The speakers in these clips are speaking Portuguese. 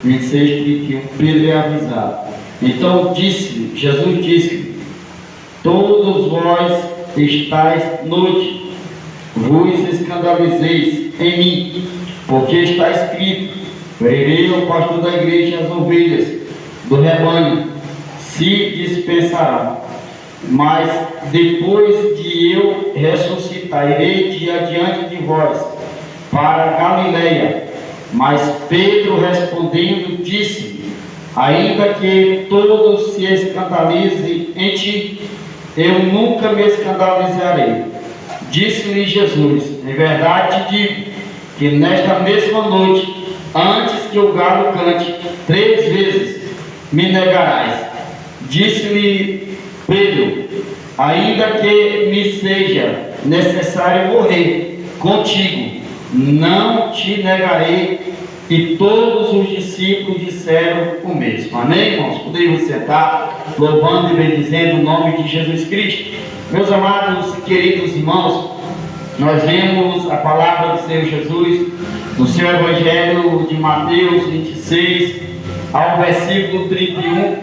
26, 31, Pedro é avisado. Então Jesus disse: todos vós estáis noite, vos escandalizeis em mim, porque está escrito: ferirei o pastor da igreja, as ovelhas do rebanho se dispensará. Mas depois de eu ressuscitar, irei de adiante de vós para Galileia. Mas Pedro respondendo disse: ainda que todos se escandalizem em ti, eu nunca me escandalizarei. Disse-lhe Jesus: em verdade te digo que nesta mesma noite, antes que o galo cante 3 vezes, me negarás. Disse-lhe Pedro: ainda que me seja necessário morrer contigo, não te negarei. E todos os discípulos disseram o mesmo. Amém, irmãos? Podemos sentar, louvando e bendizendo o nome de Jesus Cristo. Meus amados e queridos irmãos, nós vemos a palavra do Senhor Jesus no seu Evangelho de Mateus 26 ao versículo 31,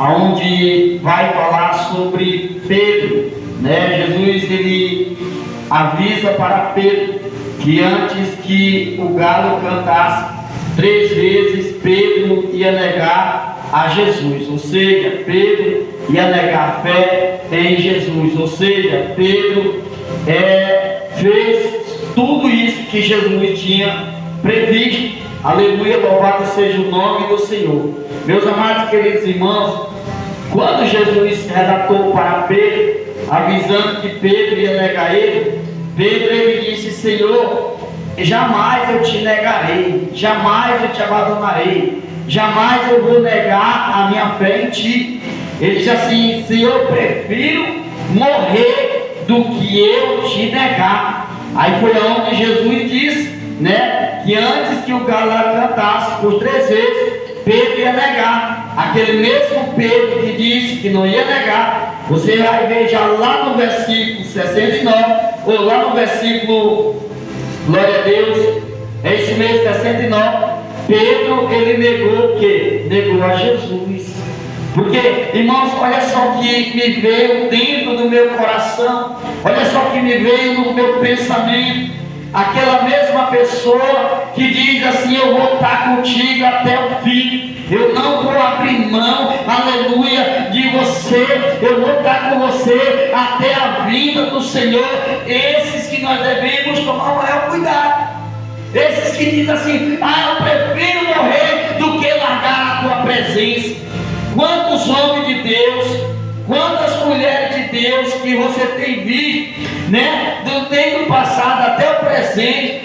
onde vai falar sobre Pedro, né? Jesus, ele avisa para Pedro que antes que o galo cantasse 3 vezes, Pedro ia negar a Jesus. Ou seja, Pedro ia negar a fé em Jesus. Ou seja, Pedro fez tudo isso que Jesus tinha previsto. Aleluia, louvado seja o nome do Senhor. Meus amados queridos irmãos, quando Jesus relatou para Pedro, avisando que Pedro ia negar ele, Pedro ele disse: Senhor, jamais eu te negarei, jamais eu te abandonarei, jamais eu vou negar a minha fé em ti. Ele disse assim: Senhor, eu prefiro morrer do que eu te negar. Aí foi onde Jesus disse, né, que antes que o galo cantasse por 3 vezes, Pedro ia negar. Aquele mesmo Pedro que disse que não ia negar, você vai ver já lá no versículo 69, ou lá no versículo, glória a Deus, é isso mesmo, 69, Pedro, ele negou o quê? Negou a Jesus. Porque, irmãos, olha só o que me veio dentro do meu coração, olha só o que me veio no meu pensamento. Aquela mesma pessoa que diz assim: eu vou estar contigo até o fim, eu não vou abrir mão, aleluia, de você, eu vou estar com você até a vinda do Senhor. Esses que nós devemos tomar o maior cuidado, esses que dizem assim: eu prefiro morrer do que largar a tua presença. Quantos homens de Deus, quantas mulheres de Deus que você tem visto, né, do tempo passado até o presente,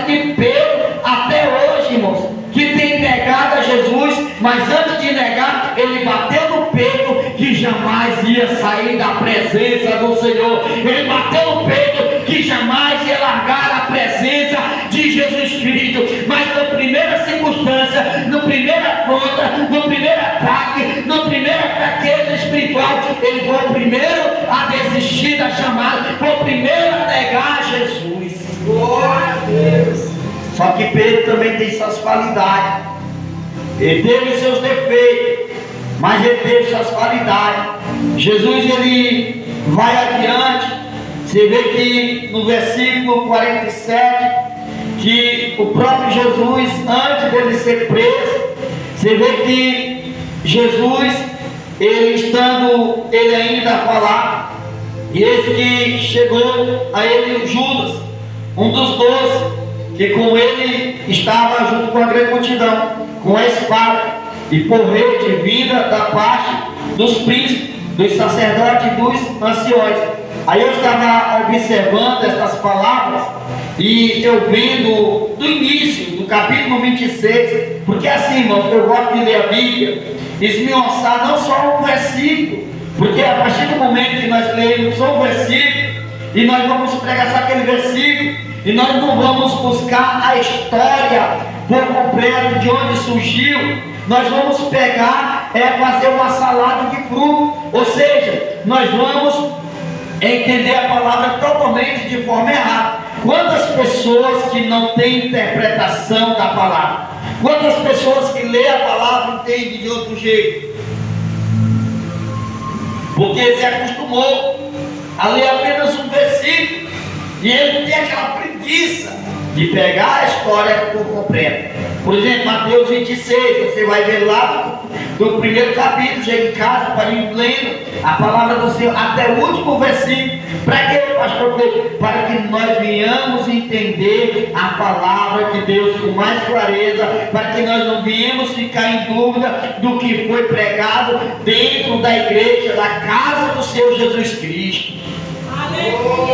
de Pedro até hoje, irmãos, que tem negado a Jesus, mas antes de negar, ele bateu no peito que jamais ia sair da presença do Senhor. Ele bateu no peito que jamais ia largar a presença de Jesus Cristo. Mas na primeira circunstância, no primeira afronta, no primeiro ataque, na primeira fraqueza espiritual, ele foi o primeiro a desistir da chamada, foi o primeiro a negar Jesus. Glória a Deus. Só que Pedro também tem suas qualidades, ele teve seus defeitos, mas ele teve suas qualidades. Jesus, ele vai adiante. Você vê que no versículo 47, que o próprio Jesus, antes dele ser preso, você vê que Jesus, ele ainda a falar, e esse que chegou a ele o Judas, um dos 12, que com ele estava junto com a grande multidão, com a espada e porrete vinda da parte dos príncipes, dos sacerdotes e dos anciões. Aí eu estava observando estas palavras e eu vendo do início, do capítulo 26, porque assim, irmãos, eu gosto de ler a Bíblia, esmiuçar não só um versículo, porque a partir do momento que nós lemos só um versículo, e nós vamos pregar só aquele versículo, e nós não vamos buscar a história por completo de onde surgiu, nós vamos pegar, fazer uma salada de fruto, ou seja, nós vamos entender a palavra totalmente de forma errada. Quantas pessoas que não têm interpretação da palavra, Quantas pessoas que lê a palavra entendem de outro jeito? Porque se acostumou a ler apenas um versículo e ele tem aquela preguiça de pegar a história por completo. Por exemplo, Mateus 26, você vai ver lá do primeiro capítulo, chega em casa para ir lendo a palavra do Senhor até o último versículo. Para quê, pastor? Para que nós venhamos entender a palavra de Deus com mais clareza, para que nós não venhamos ficar em dúvida do que foi pregado dentro da igreja, da casa do Senhor Jesus Cristo.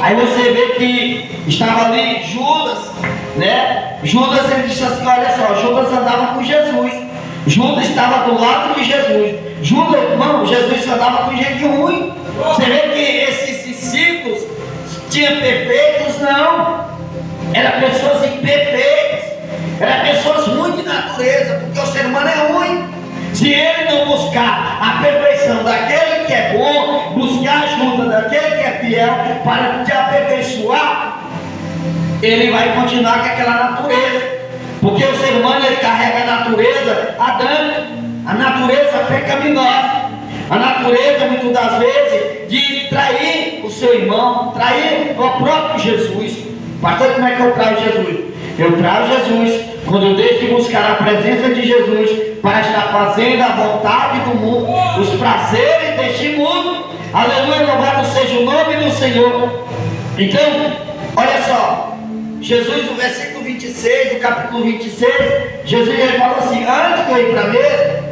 Aí você vê que estava ali Judas, né? Judas, ele disse assim: olha só, Judas andava com Jesus, Judas estava do lado de Jesus. Judas, irmão, Jesus andava com gente ruim. Você vê que esses discípulos tinham perfeitos? Não, eram pessoas imperfeitas, eram pessoas ruins de natureza, porque o ser humano é ruim. Se ele não buscar a perfeição daquele que é bom, buscar a ajuda daquele que é fiel para te aperfeiçoar, ele vai continuar com aquela natureza. Porque o ser humano, ele carrega a natureza adâmica, a natureza pecaminosa, a natureza muitas das vezes de trair o seu irmão, trair o próprio Jesus. Pastor, como é que eu traio Jesus? Eu trago Jesus quando eu deixo de buscar a presença de Jesus para estar fazendo a vontade do mundo, os prazeres deste mundo. Aleluia, louvado seja o nome do Senhor. Então, olha só, Jesus, no versículo 26, do capítulo 26, Jesus ele falou assim: antes de eu ir para a mesa,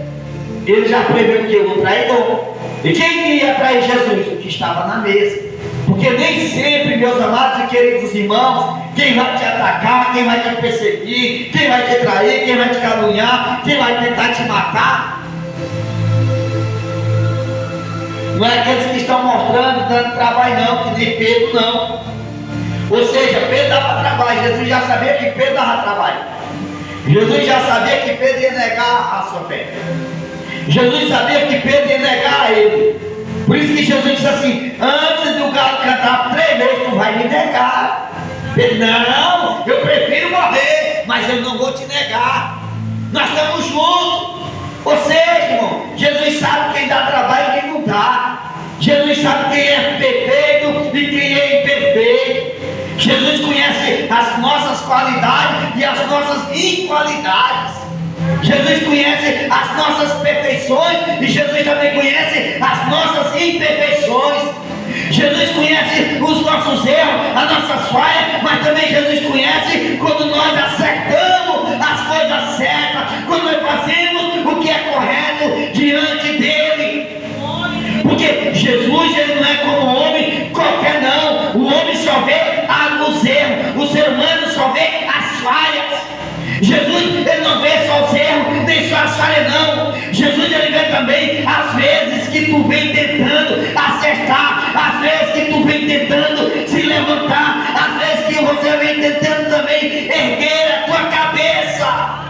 ele já preveu que eu, o traidor. E quem ia trair Jesus? O que estava na mesa. Porque nem sempre, meus amados e queridos irmãos, quem vai te atacar, quem vai te perseguir, quem vai te trair, quem vai te caluniar, quem vai tentar te matar, não é aqueles que estão mostrando, dando trabalho não, que nem Pedro não. Ou seja, Pedro dava trabalho, Jesus já sabia que Pedro dava trabalho. Jesus já sabia que Pedro ia negar a sua fé. Jesus sabia que Pedro ia negar a ele. Por isso que Jesus disse assim: antes do galo cantar 3 vezes, tu vai me negar. Pedro: não, eu prefiro morrer, mas eu não vou te negar. Nós estamos juntos. Ou seja, irmão, Jesus sabe quem dá trabalho e quem não dá. Jesus sabe quem é perfeito e quem é imperfeito. Jesus conhece as nossas qualidades e as nossas inqualidades. Jesus conhece as nossas perfeições e Jesus também conhece as nossas imperfeições. Jesus conhece os nossos erros, as nossas falhas, mas também Jesus conhece quando nós acertamos as coisas certas, quando nós fazemos o que é correto diante dele. Porque Jesus, ele não é como um homem qualquer não. O homem só vê os erros, o ser humano só vê as falhas. Jesus, ele não vê só os erros, nem só as falhas não. Jesus, ele vê também as vezes que tu vem tentando acertar, as vezes que tu vem tentando se levantar, as vezes que você vem tentando também erguer a tua cabeça.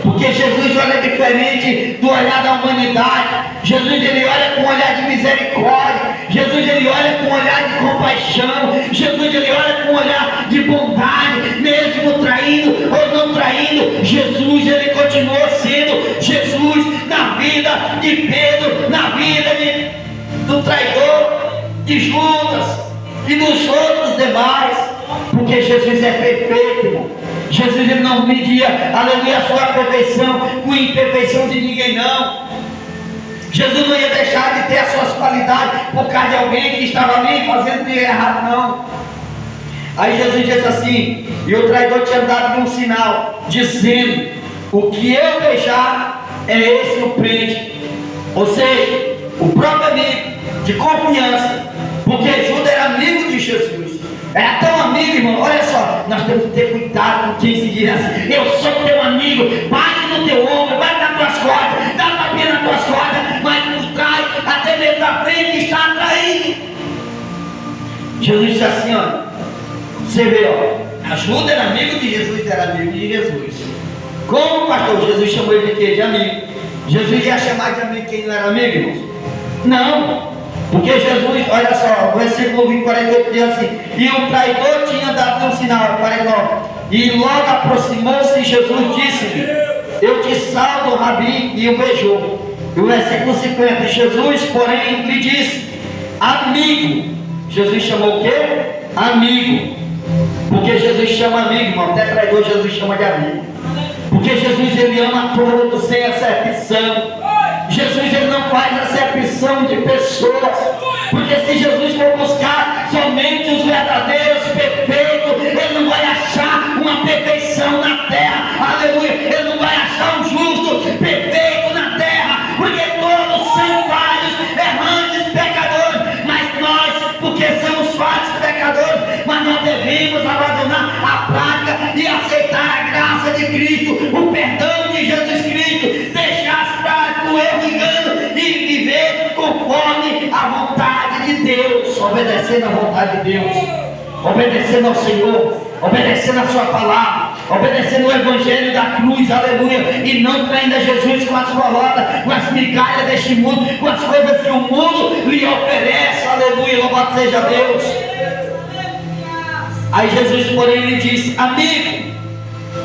Porque Jesus olha diferente do olhar da humanidade. Jesus, ele olha com um olhar de misericórdia. Jesus, ele olha com um olhar de compaixão. Jesus, ele olha com um olhar de bondade, mesmo traindo ou não traindo. Jesus, ele continuou sendo Jesus na vida de Pedro, na vida do traidor, de Judas e dos outros demais. Porque Jesus é perfeito, irmão. Jesus, ele não media, aleluia, a sua perfeição com a imperfeição de ninguém não. Jesus não ia deixar de ter as suas qualidades por causa de alguém que estava ali fazendo de errado não. Aí Jesus disse assim: e o traidor tinha dado um sinal, dizendo: o que eu deixar é esse o prende. Ou seja, o próprio amigo de confiança, porque Judas era amigo de Jesus. Era tão amigo, irmão. Olha só, nós temos que ter cuidado com quem se diz assim: eu sou teu amigo, bate no teu ombro, bate nas tuas costas, dá um tapinha nas tuas costas, mas por trás, até mesmo da frente, está atraindo. Jesus disse assim: olha, você vê, ó, a Judas era amigo de Jesus, era amigo de Jesus. Como, pastor? Jesus chamou ele de quê? De amigo. Jesus ia chamar de amigo quem não era amigo, irmãos? Não. Porque Jesus, olha só, o versículo 48 diz assim: e o traidor tinha dado um sinal, 49, E logo aproximou-se, Jesus disse-lhe: eu te salvo, Rabi, e o beijou. E o versículo 50, Jesus, porém, lhe disse: amigo. Jesus chamou o quê? Amigo. Porque Jesus chama amigo, irmão. Até traidor Jesus chama de amigo. Porque Jesus, ele ama todos sem acepção. Jesus, ele não faz acepção de pessoas. Porque se Jesus for buscar somente os verdadeiros perfeitos, ele não vai achar uma perfeição na terra. Aleluia. Ele não vai achar um justo perfeito na terra. Porque todos são falhos, errantes, pecadores. Mas nós, porque somos falhos, pecadores, mas nós devemos abandonar a prática e aceitar a graça de Cristo, o perdão de Jesus Cristo, deixar as práticas do erro, engano e viver conforme a vontade de Deus, obedecendo a vontade de Deus, obedecendo ao Senhor, obedecendo a sua palavra, obedecendo o evangelho da cruz, aleluia, e não traindo a Jesus com as colotas, com as migalhas deste mundo, com as coisas que o mundo lhe oferece, aleluia, louvado seja Deus. Aí Jesus, porém, lhe disse: amigo,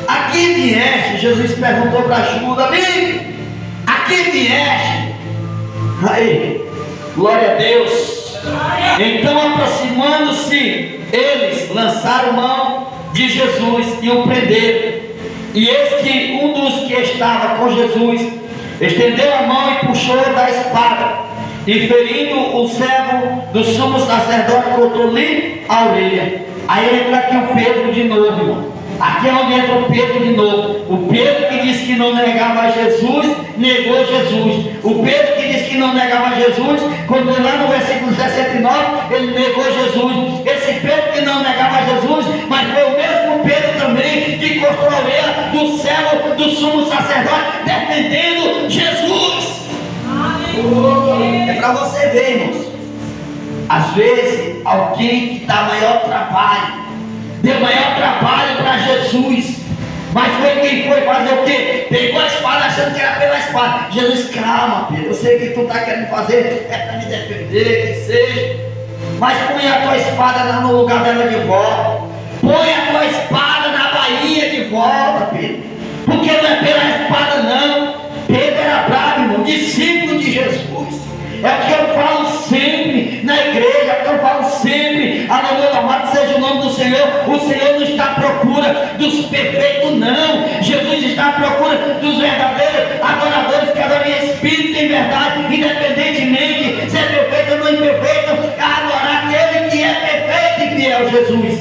aqui vieste. Jesus perguntou para Judas: amigo, aqui vieste. Aí, glória a Deus. Então, aproximando-se, eles lançaram mão de Jesus e o prenderam. E eis que um dos que estava com Jesus estendeu a mão e puxou da espada, e ferindo o servo do sumo sacerdote, cortou-lhe a orelha. Aí entra aqui o Pedro de novo, irmão. Aqui é onde entra o Pedro de novo. O Pedro que disse que não negava Jesus, negou Jesus. O Pedro que disse que não negava Jesus, quando lá no versículo 69, ele negou Jesus. Esse Pedro que não negava Jesus, mas foi o mesmo Pedro também que cortou a orelha do servo do sumo sacerdote, defendendo Jesus. É para você ver, irmãos. Às vezes, alguém que dá maior trabalho, deu maior trabalho para Jesus, mas foi quem foi fazer o quê? Pegou a espada achando que era pela espada. Jesus: calma, Pedro, eu sei que tu está querendo fazer, é para me defender, que seja, mas põe a tua espada lá no lugar dela de volta, põe a tua espada na bainha de volta, Pedro, porque não é pela espada não. Pedro era bravo, irmão, discípulo de Jesus. É o que eu falo sempre na igreja, é o que eu falo sempre, aleluia, louvado seja o nome do Senhor. O Senhor não está à procura dos perfeitos, não. Jesus está à procura dos verdadeiros adoradores que adoram em espírito e em verdade, independentemente se é perfeito ou não imperfeito, adorar aquele que é perfeito e fiel, Jesus.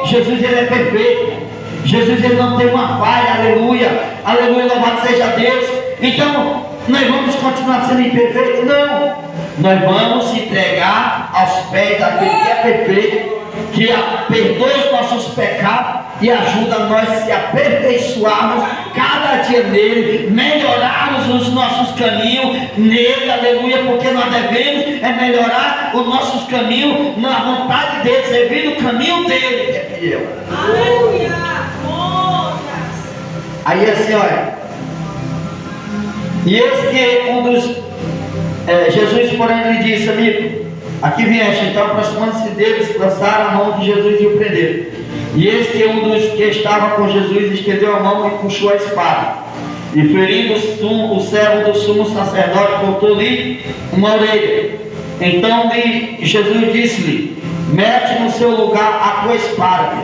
Jesus, ele é perfeito. Jesus, ele não tem uma falha, aleluia, aleluia, louvado seja Deus. Então, nós vamos continuar sendo imperfeitos? Não. Nós vamos se entregar aos pés daquele que é perfeito, que perdoa os nossos pecados e ajuda nós a se aperfeiçoarmos cada dia nele, melhorarmos os nossos caminhos nele, aleluia, porque nós devemos melhorar os nossos caminhos na vontade dele, servindo o caminho dele, que é fiel. Aleluia. Aí assim, olha. E eis que um dos... Jesus, porém, lhe disse: amigo, aqui vieste. Então, aproximando-se deles, lançaram a mão de Jesus e o prenderam. E eis que um dos que estava com Jesus estendeu a mão e puxou a espada, e ferindo o servo do sumo sacerdote, cortou-lhe uma orelha. Então Jesus disse-lhe: mete no seu lugar a tua espada,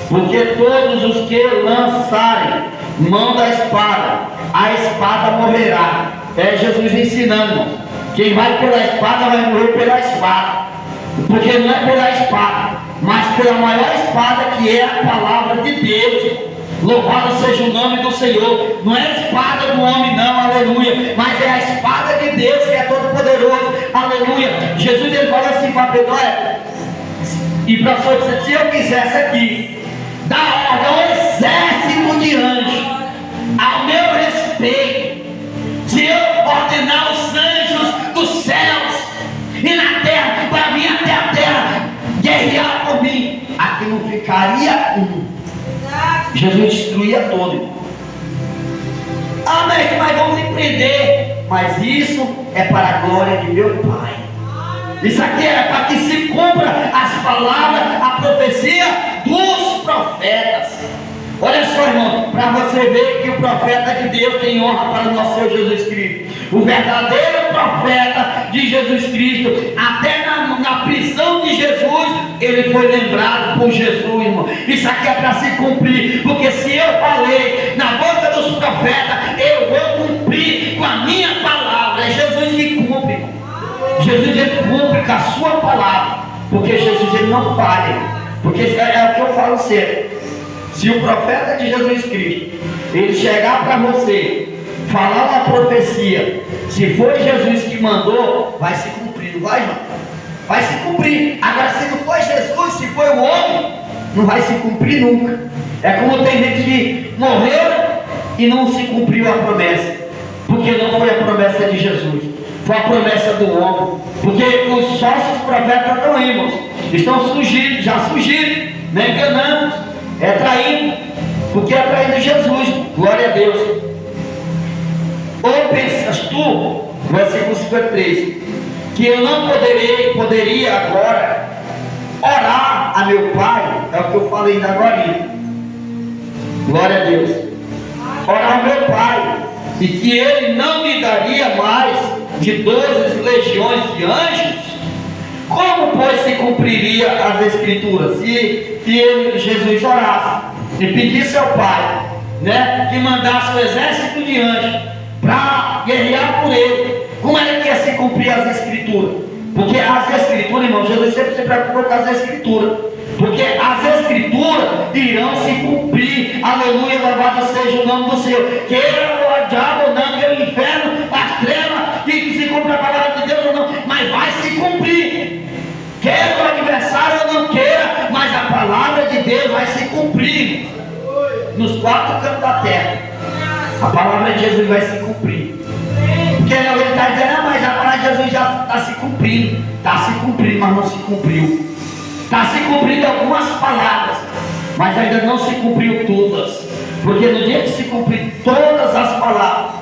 porque todos os que lançarem mão da espada, a espada morrerá. É Jesus ensinando, irmão. Quem vai pela espada vai morrer pela espada, porque não é pela espada, mas pela maior espada, que é a palavra de Deus. Louvado seja o nome do Senhor. Não é a espada do homem não, aleluia, mas é a espada de Deus, que é todo poderoso, aleluia. Jesus, ele fala assim para Pedro: e para você, se eu quisesse aqui dar ordem ao exército de anjos ao meu respeito, se eu ordenar os anjos dos céus e na terra para vir até a terra guerrear por mim, aqui não ficaria um. Jesus destruía todo. Ah, mestre, mas vamos lhe prender. Mas isso é para a glória de meu Pai. Isso aqui é para que se cumpra as palavras, a profecia dos profetas. Olha só, irmão, para você ver que o profeta de Deus tem honra para o nosso Senhor Jesus Cristo. O verdadeiro profeta de Jesus Cristo, até na prisão de Jesus, ele foi lembrado por Jesus, irmão. Isso aqui é para se cumprir, porque se eu falei na boca dos profetas, eu vou cumprir com a minha palavra. É Jesus que cumpre, irmão. Jesus ele cumpre com a sua palavra, porque Jesus ele não falha, porque é o que eu falo sempre. Se o profeta de Jesus Cristo ele chegar para você, falar uma profecia, se foi Jesus que mandou, vai se cumprir, não vai, irmão? Vai se cumprir. Agora, se não foi Jesus, se foi o homem, não vai se cumprir nunca. É como tem gente que morreu e não se cumpriu a promessa, porque não foi a promessa de Jesus, foi a promessa do homem. Porque os falsos profetas estão aí, irmãos, estão surgindo, já surgiram, né? Enganamos, traindo, porque é traindo Jesus. Glória a Deus. Ou pensas tu, versículo 53, que eu não poderia agora orar a meu Pai? É o que eu falei ainda agora. Glória a Deus. Orar ao meu Pai, e que Ele não me daria mais de 12 legiões de anjos? Como, pois, se cumpriria as Escrituras se Jesus orasse e pedisse ao Pai, né, que mandasse um exército de anjos para guerrear por ele? Como era que ia se cumprir as Escrituras? Porque as Escrituras, irmão, Jesus sempre se preocupou com as Escrituras, porque as Escrituras irão se cumprir. Aleluia, louvado seja o nome do Senhor. Queira o diabo ou não, queira o inferno, as trevas, que se cumpra a palavra de Deus ou não, mas vai se cumprir. Quer o adversário ou não queira, mas a palavra de Deus vai se cumprir nos 4 cantos da terra. A palavra de Jesus vai se cumprir. Porque ele está dizendo, mas a palavra de Jesus já está se cumprindo. Está se cumprindo, mas não se cumpriu. Está se cumprindo algumas palavras, mas ainda não se cumpriu todas. Porque no dia que se cumprir todas as palavras,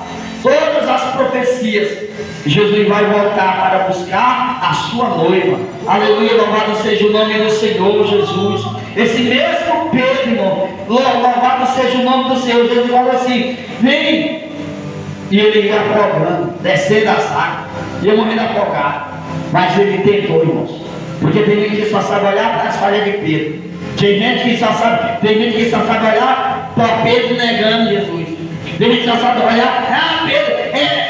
todas as profecias, Jesus vai voltar para buscar a sua noiva. Aleluia, louvado seja o nome do Senhor Jesus. Esse mesmo Pedro, irmão, louvado seja o nome do Senhor. Jesus falou assim: vem. E ele ia afogando, descendo as águas, ia morrendo afogado. Mas ele tentou, irmãos, porque tem gente que só sabe olhar para as falhas de Pedro. Tem gente que só sabe olhar para Pedro negando Jesus. Tem gente que só sabe olhar, Pedro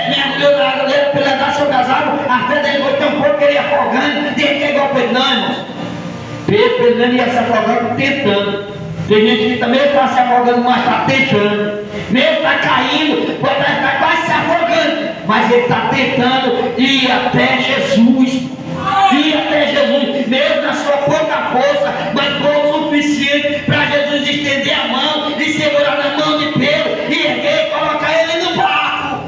mergulhou na água dele para ele dar seu casaco, a fé dele foi tão pouco que ele ia afogando. Tem gente que é igual Pedro, não, irmãos. Pedro não ia se afogando tentando. Tem gente que também está se afogando, mas está tentando. Mesmo está caindo, pode estar quase se afogando, mas ele está tentando ir até Jesus. Ir até Jesus, mesmo na sua pouca força, mas foi o suficiente para Jesus estender a mão e segurar na mão de Pedro e erguer e colocar ele no barco.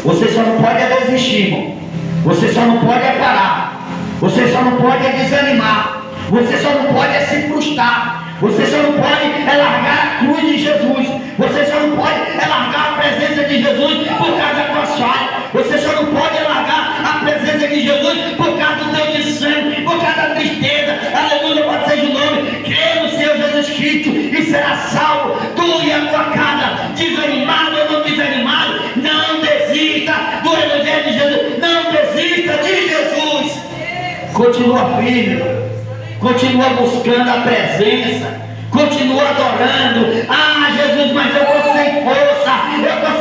Você só não pode desistir, irmão. Você só não pode parar. Você só não pode desanimar. Você só não pode se frustrar. Você só não pode largar a cruz de Jesus. Você só não pode largar a presença de Jesus por causa da tua falha. Você só não pode largar a presença de Jesus por causa do teu desânimo, por causa da tristeza. Aleluia, pode ser o nome. Crê no Senhor Jesus Cristo e será salvo, tu e a tua casa. Desanimado ou não desanimado, não desista do Evangelho de Jesus. Não desista de Jesus. Continua firme. Continua buscando a presença, continua adorando. Jesus, mas eu estou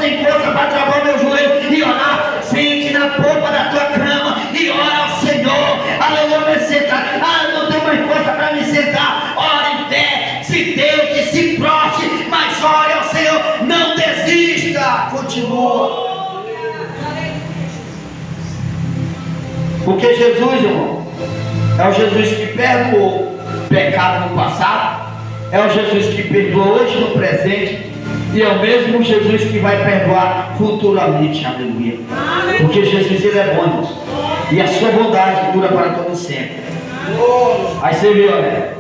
sem força para travar meu joelho e orar. Sente na polpa da tua cama e ora ao Senhor. Aleluia, me sentar. Eu não tenho mais força para me sentar. Ora em fé, se deite, se prostre, mas ore ao Senhor, não desista, continua. Porque Jesus, irmão, é o Jesus que perdoou pecado no passado, é o Jesus que perdoa hoje no presente, e é o mesmo Jesus que vai perdoar futuramente. Aleluia. Porque Jesus ele é bom, irmãos, e a sua bondade dura para todo sempre. Aí você viu, né?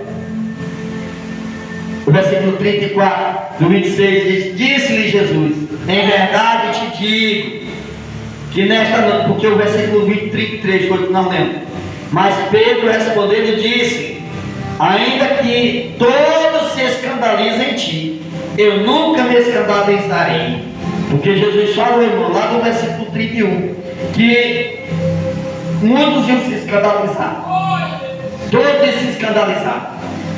O versículo 34 do 26 diz: disse-lhe Jesus, em verdade te digo que nesta noite, porque o versículo 33 foi que não lembro. Mas Pedro respondendo disse: ainda que todos se escandalizem em ti, eu nunca me escandalizarei. Porque Jesus falou, irmão, lá do versículo 31, que muitos iam se escandalizar. Todos iam se escandalizar.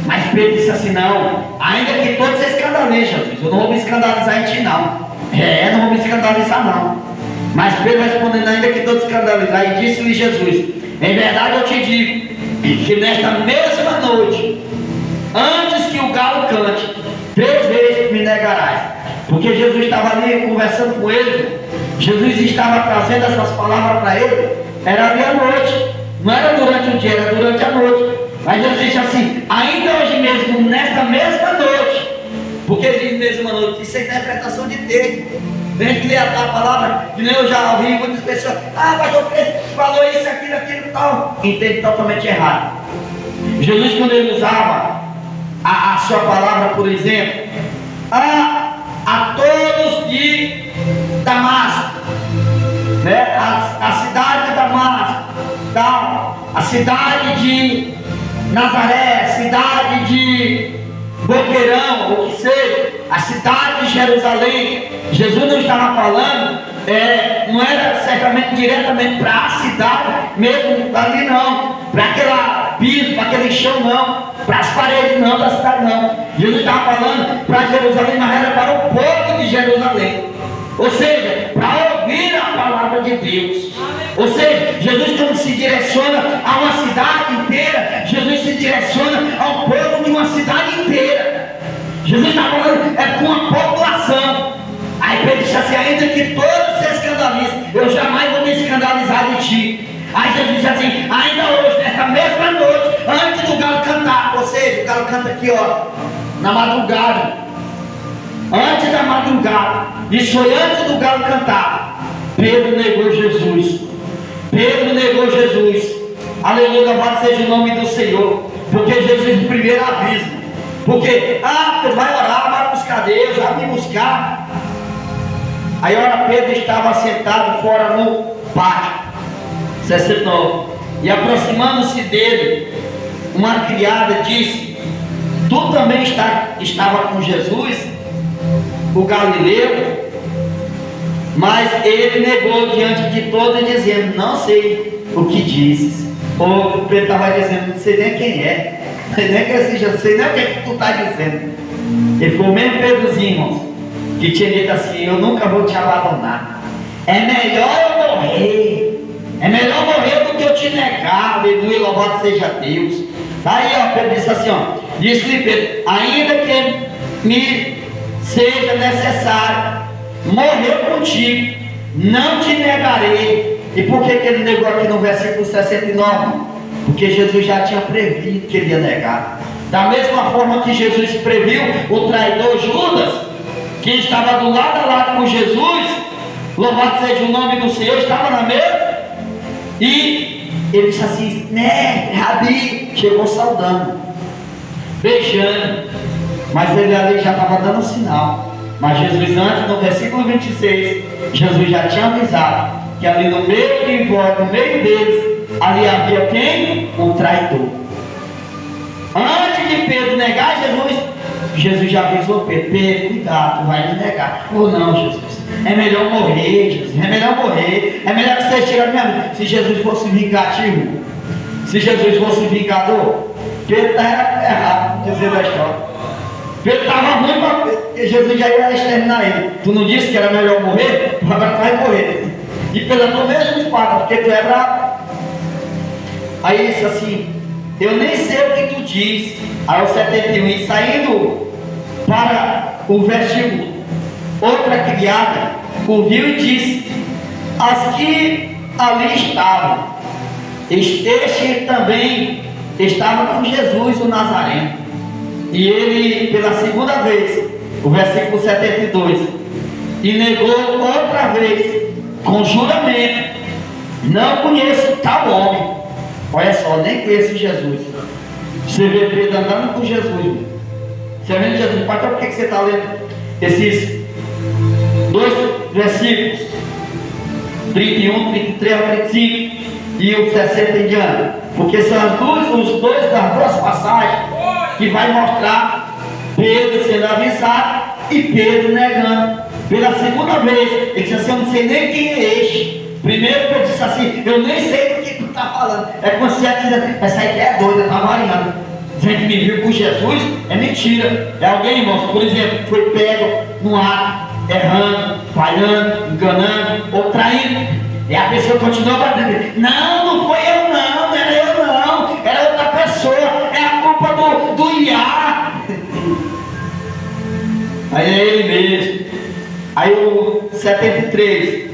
Mas Pedro disse assim: não, ainda que todos se escandalizem, Jesus, eu não vou me escandalizar em ti, não. Não vou me escandalizar, não. Mas Pedro respondendo, ainda que todos se escandalizarem, e disse-lhe Jesus: em verdade eu te digo, que nesta mesma noite, antes que o galo cante, 3 vezes me negarás. Porque Jesus estava ali conversando com ele, Jesus estava trazendo essas palavras para ele, era ali à noite, não era durante o dia, era durante a noite. Mas Jesus disse assim: ainda hoje mesmo, nesta mesma noite, porque ele diz mesma noite, isso é interpretação de texto. Tem que ler a palavra, que nem eu já ouvi muitas pessoas: mas o Pedro falou isso, aquilo e tal. Entende totalmente errado. Jesus, quando ele usava a sua palavra, por exemplo, a todos de Damasco, né? a cidade de Damasco, a cidade de Nazaré, a cidade de Boqueirão, ou que seja, a cidade de Jerusalém. Jesus não estava falando, não era certamente diretamente para a cidade mesmo ali, não, para aquela piso, para aquele chão, não, para as paredes, não, da cidade, não. Jesus estava falando para Jerusalém, mas era para o povo de Jerusalém, ou seja, para ouvir a palavra de Deus. Ou seja, Jesus, quando se direciona a uma cidade inteira, Jesus se direciona ao povo de uma cidade inteira. Jesus está falando com uma população. Aí Pedro disse assim: ainda que todos se escandalizem, eu jamais vou me escandalizar de ti. Aí Jesus disse assim: ainda hoje, nessa mesma noite, antes do galo cantar, ou seja, o galo canta aqui, ó, na madrugada, antes da madrugada, isso foi antes do galo cantar, Pedro negou Jesus. Pedro negou Jesus. Aleluia, louvado seja o nome do Senhor. Porque Jesus, no primeiro aviso, porque, Pedro vai orar, vai buscar Deus, vai me buscar. Aí ora, Pedro estava sentado fora no pátio, 69, e aproximando-se dele, uma criada disse: tu também estava com Jesus, o Galileu? Mas ele negou diante de todos, dizendo: não sei o que dizes. Ou Pedro estava dizendo: não sei nem quem é, não sei nem quem é esse Jesus, não sei nem o que tu está dizendo. Ele foi o mesmo Pedrozinho, irmãos, que tinha dito assim: eu nunca vou te abandonar, é melhor eu morrer, é melhor morrer do que eu te negar. Aleluia, louvado seja Deus. Aí Pedro disse assim, disse-lhe Pedro: ainda que me seja necessário morrer contigo, não te negarei. E por que ele negou aqui no versículo 69? Porque Jesus já tinha previsto que ele ia negar. Da mesma forma que Jesus previu o traidor Judas, que estava do lado a lado com Jesus, louvado seja o nome do Senhor, estava na mesa, e ele disse assim: né, Rabi, chegou saudando, beijando, mas ele ali já estava dando um sinal. Mas Jesus, antes, no versículo 26, Jesus já tinha avisado que ali no meio de vós, no meio deles, ali havia quem? Um traidor. Antes de Pedro negar Jesus já avisou Pedro: Pedro, cuidado, tu vai me negar. Ou não, Jesus, é melhor morrer, Jesus, é melhor morrer, é melhor que você tire a minha vida. Se Jesus fosse vingativo, se Jesus fosse vingador, Pedro estava errado, dizendo a história. Pedro estava ruim para Pedro, porque Jesus já ia exterminar ele. Tu não disse que era melhor morrer? Agora tu vai morrer. E pela tua mesma espada, porque tu é bravo. Aí ele disse assim: eu nem sei o que tu diz. Aí o 71, e saindo para o vestíbulo, outra criada ouviu e disse: as que ali estavam, este também estava com Jesus, o Nazareno. E ele, pela segunda vez, o versículo 72, e negou outra vez, com juramento: não conheço tal homem. Olha só, nem conheço Jesus. Você vê Pedro andando com Jesus. Você vê Jesus, pastor, por que você está lendo esses 2 versículos, 31, 33 a 35? e o 60 em diante, porque são os dois das duas passagens que vai mostrar Pedro sendo avisado e Pedro negando pela segunda vez. Ele disse assim: eu não sei nem quem é este. Primeiro Pedro disse assim: eu nem sei do que tu está falando. É como se ela dizendo: essa ideia é doida, está variando. Dizendo que me viu com Jesus é mentira. É alguém, irmãos, por exemplo, foi pego no ato, errando, falhando, enganando ou traindo. E a pessoa continua batendo: não, não foi eu não, não era eu não, era outra pessoa, é a culpa do Iá. Aí é ele mesmo. Aí o 73.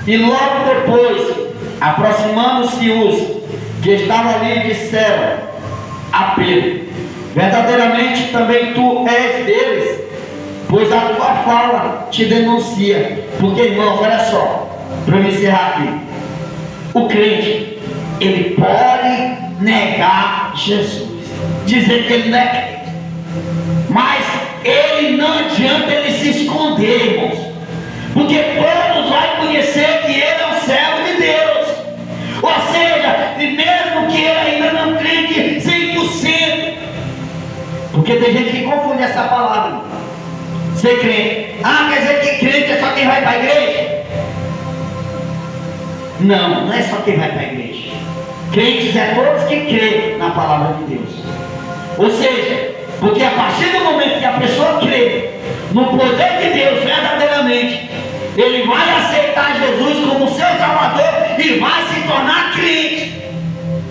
E logo depois, aproximando-se os que estavam ali, disseram a Pedro: verdadeiramente também tu és deles, pois a tua fala te denuncia. Porque, irmãos, olha só, para eu encerrar aqui, o crente, ele pode negar Jesus, dizer que ele não é crente, mas ele não adianta ele se esconder, irmãos, porque todos vão conhecer que ele é o servo de Deus. Ou seja, mesmo que ele ainda não crente 100%, porque tem gente que confunde essa palavra, ser crente. Ah, quer dizer que crente é só quem vai para a igreja? Não, não é só quem vai para a igreja. Crentes é todos que creem na palavra de Deus. Ou seja, porque a partir do momento que a pessoa crê no poder de Deus verdadeiramente, ele vai aceitar Jesus como seu Salvador e vai se tornar crente.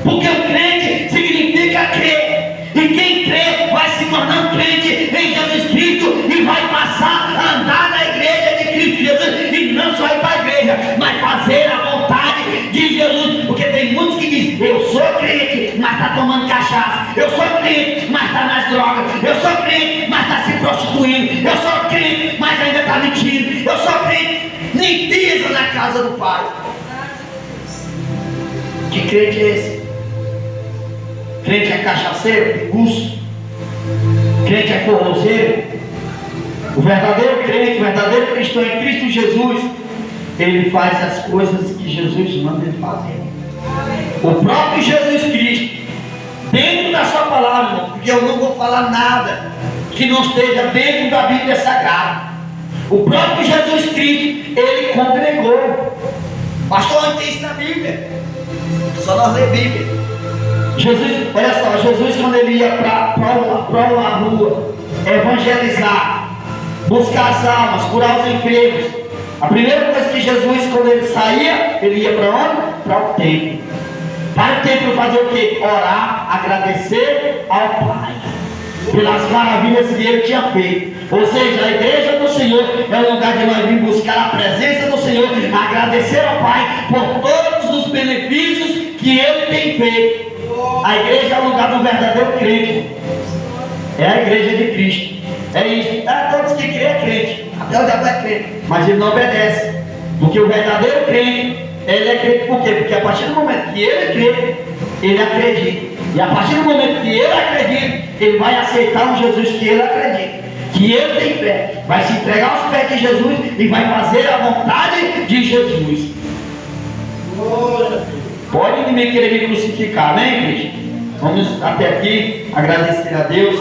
Porque o crente significa crer. E quem crê vai se tornar um crente em Jesus Cristo e vai passar a andar na igreja de Cristo Jesus. E não só ir para a igreja, mas fazer a vontade de Jesus. Porque tem muitos que dizem: eu sou crente, mas está tomando cachaça. Eu sou crente, mas está nas drogas. Eu sou crente, mas está se prostituindo. Eu sou crente, mas ainda está mentindo. Eu sou crente, nem pisa na casa do Pai. Que crente é esse? Crente é cachaceiro, pinguço? Crente é forrozeiro? O verdadeiro crente, o verdadeiro cristão em Cristo Jesus, ele faz as coisas que Jesus manda ele fazer. O próprio Jesus Cristo, dentro da sua palavra, irmão, porque eu não vou falar nada que não esteja dentro da Bíblia Sagrada. O próprio Jesus Cristo, ele congregou. Pastor, não tem isso na Bíblia, só nós lemos Bíblia. Jesus, olha só, Jesus, quando ele ia para uma rua evangelizar, buscar as almas, curar os enfermos, a primeira coisa que Jesus, quando ele saía, ele ia para onde? Para o templo. Para o templo fazer o quê? Orar, agradecer ao Pai pelas maravilhas que ele tinha feito. Ou seja, a igreja do Senhor é o lugar de nós vir buscar a presença do Senhor, agradecer ao Pai por todos os benefícios que ele tem feito. A igreja é o lugar do verdadeiro crente. É a igreja de Cristo. É isso. Todos que creem é crente. Até o diabo é crente, mas ele não obedece. Porque o verdadeiro crente, ele é crente por quê? Porque a partir do momento que ele crê, ele acredita. E a partir do momento que ele acredita, ele vai aceitar um Jesus que ele acredita, que ele tem fé, vai se entregar aos pés de Jesus e vai fazer a vontade de Jesus. Pode ninguém querer me crucificar, amém, Cristo? Vamos até aqui agradecer a Deus.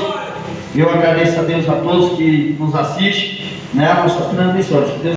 Eu agradeço a Deus a todos que nos assistem, né, as nossas transmissões.